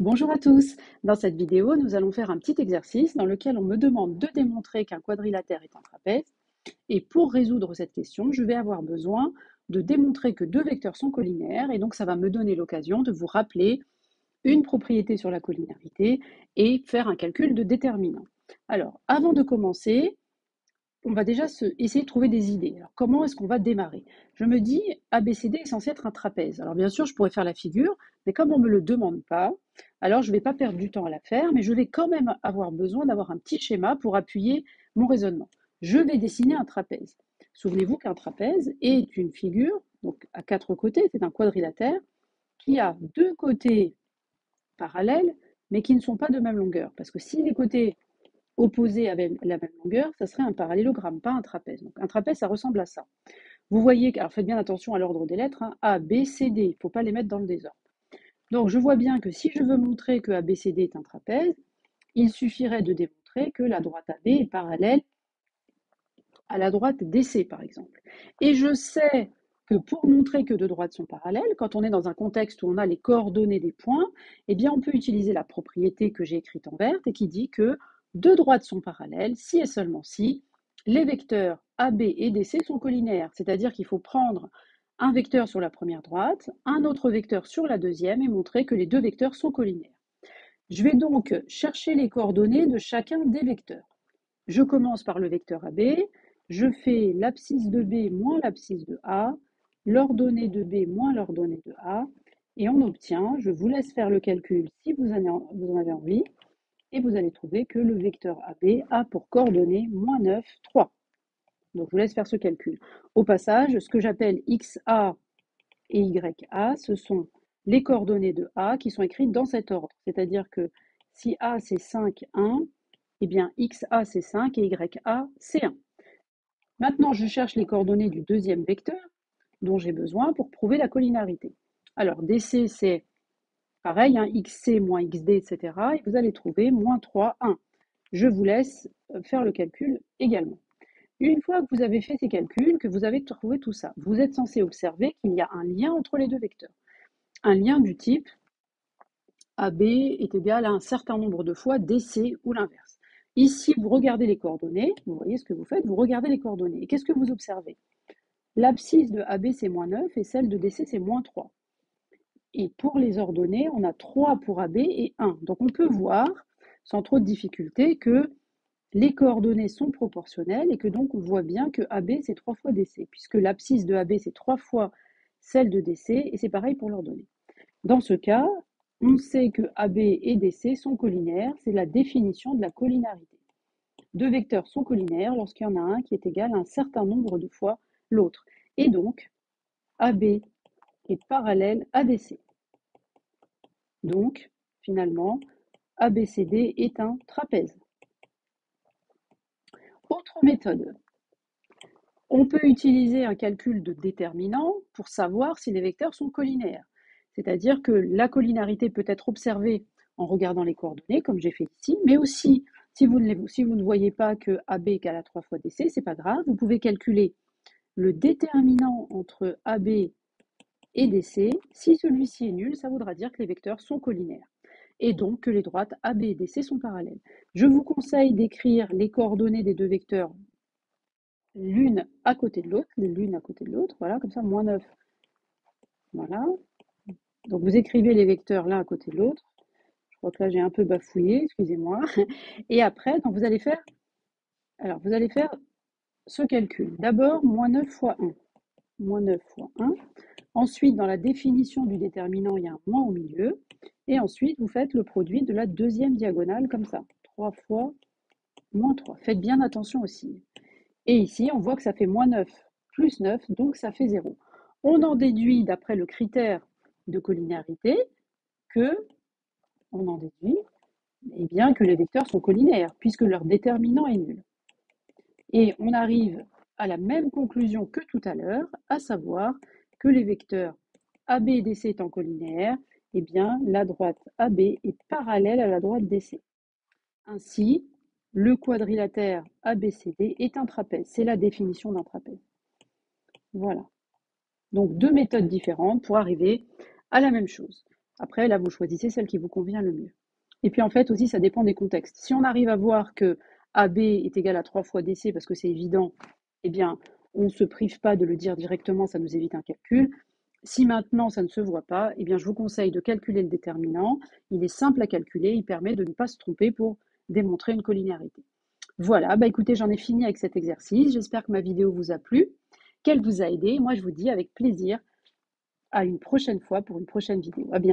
Bonjour à tous. Dans cette vidéo, nous allons faire un petit exercice dans lequel on me demande de démontrer qu'un quadrilatère est un trapèze. Et pour résoudre cette question, je vais avoir besoin de démontrer que deux vecteurs sont collinaires. Et donc, ça va me donner l'occasion de vous rappeler une propriété sur la collinarité et faire un calcul de déterminant. Alors, avant de commencer, on va déjà essayer de trouver des idées. Alors, comment est-ce qu'on va démarrer? Je me dis, ABCD est censé être un trapèze. Alors, bien sûr, je pourrais faire la figure, mais comme on ne me le demande pas, alors je ne vais pas perdre du temps à la faire, mais je vais quand même avoir besoin d'avoir un petit schéma pour appuyer mon raisonnement. Je vais dessiner un trapèze. Souvenez-vous qu'un trapèze est une figure, donc à quatre côtés, c'est un quadrilatère, qui a deux côtés parallèles, mais qui ne sont pas de même longueur. Parce que si les côtés opposés avec la même longueur, ça serait un parallélogramme, pas un trapèze. Donc un trapèze, ça ressemble à ça. Vous voyez, alors faites bien attention à l'ordre des lettres, hein, A, B, C, D, il ne faut pas les mettre dans le désordre. Donc je vois bien que si je veux montrer que ABCD est un trapèze, il suffirait de démontrer que la droite AB est parallèle à la droite DC, par exemple. Et je sais que pour montrer que deux droites sont parallèles, quand on est dans un contexte où on a les coordonnées des points, eh bien on peut utiliser la propriété que j'ai écrite en verte et qui dit que deux droites sont parallèles si et seulement si les vecteurs AB et DC sont collinaires. C'est-à-dire qu'il faut prendre un vecteur sur la première droite, un autre vecteur sur la deuxième et montrer que les deux vecteurs sont collinaires. Je vais donc chercher les coordonnées de chacun des vecteurs. Je commence par le vecteur AB, je fais l'abscisse de B moins l'abscisse de A, l'ordonnée de B moins l'ordonnée de A, et on obtient, je vous laisse faire le calcul si vous en avez envie, et vous allez trouver que le vecteur AB a pour coordonnée moins 9, 3. Donc je vous laisse faire ce calcul. Au passage, ce que j'appelle XA et YA, ce sont les coordonnées de A qui sont écrites dans cet ordre. C'est-à-dire que si A c'est 5, 1, eh bien XA c'est 5 et YA c'est 1. Maintenant, je cherche les coordonnées du deuxième vecteur dont j'ai besoin pour prouver la collinarité. Alors, DC, c'est pareil, hein, XC moins XD, etc. Et vous allez trouver moins 3, 1. Je vous laisse faire le calcul également. Une fois que vous avez fait ces calculs, que vous avez trouvé tout ça, vous êtes censé observer qu'il y a un lien entre les deux vecteurs. Un lien du type AB est égal à un certain nombre de fois DC ou l'inverse. Ici, vous regardez les coordonnées, vous voyez ce que vous faites, vous regardez les coordonnées. Et qu'est-ce que vous observez? L'abscisse de AB, c'est moins 9 et celle de DC, c'est moins 3. Et pour les ordonnées, on a 3 pour AB et 1. Donc on peut voir, sans trop de difficulté, que les coordonnées sont proportionnelles et que donc on voit bien que AB, c'est 3 fois DC, puisque l'abscisse de AB, c'est 3 fois celle de DC, et c'est pareil pour l'ordonnée. Dans ce cas, on sait que AB et DC sont collinaires, c'est la définition de la collinarité. Deux vecteurs sont collinaires lorsqu'il y en a un qui est égal à un certain nombre de fois l'autre. Et donc, AB est parallèle à DC. Donc, finalement, ABCD est un trapèze. Autre méthode, on peut utiliser un calcul de déterminant pour savoir si les vecteurs sont collinaires. C'est-à-dire que la collinarité peut être observée en regardant les coordonnées, comme j'ai fait ici, mais aussi, si vous ne voyez pas que AB égale à 3 fois DC, c'est pas grave, vous pouvez calculer le déterminant entre AB et DC. Si celui-ci est nul, ça voudra dire que les vecteurs sont collinaires et donc que les droites AB et DC sont parallèles. Je vous conseille d'écrire les coordonnées des deux vecteurs l'une à côté de l'autre, voilà, comme ça, moins 9, voilà. Donc vous écrivez les vecteurs l'un à côté de l'autre. Je crois que là j'ai un peu bafouillé, excusez-moi. Et après, donc vous allez faire ce calcul. D'abord, moins 9 fois 1. Moins 9 fois 1. Ensuite, dans la définition du déterminant, il y a un moins au milieu. Et ensuite, vous faites le produit de la deuxième diagonale, comme ça. 3 fois moins 3. Faites bien attention aussi. Et ici, on voit que ça fait moins 9 plus 9, donc ça fait 0. On en déduit, d'après le critère de collinarité, que, on en déduit, eh bien, que les vecteurs sont collinaires, puisque leur déterminant est nul. Et on arrive à la même conclusion que tout à l'heure, à savoir que les vecteurs AB et DC étant collinaires, eh bien, la droite AB est parallèle à la droite DC. Ainsi, le quadrilatère ABCD est un trapèze. C'est la définition d'un trapèze. Voilà. Donc, deux méthodes différentes pour arriver à la même chose. Après, là, vous choisissez celle qui vous convient le mieux. Et puis en fait aussi, ça dépend des contextes. Si on arrive à voir que AB est égal à 3 fois DC parce que c'est évident, eh bien, on ne se prive pas de le dire directement, ça nous évite un calcul. Si maintenant ça ne se voit pas, eh bien, je vous conseille de calculer le déterminant. Il est simple à calculer, il permet de ne pas se tromper pour démontrer une collinéarité. Voilà, bah écoutez, j'en ai fini avec cet exercice. J'espère que ma vidéo vous a plu, qu'elle vous a aidé. Moi, je vous dis avec plaisir à une prochaine fois pour une prochaine vidéo. À bientôt.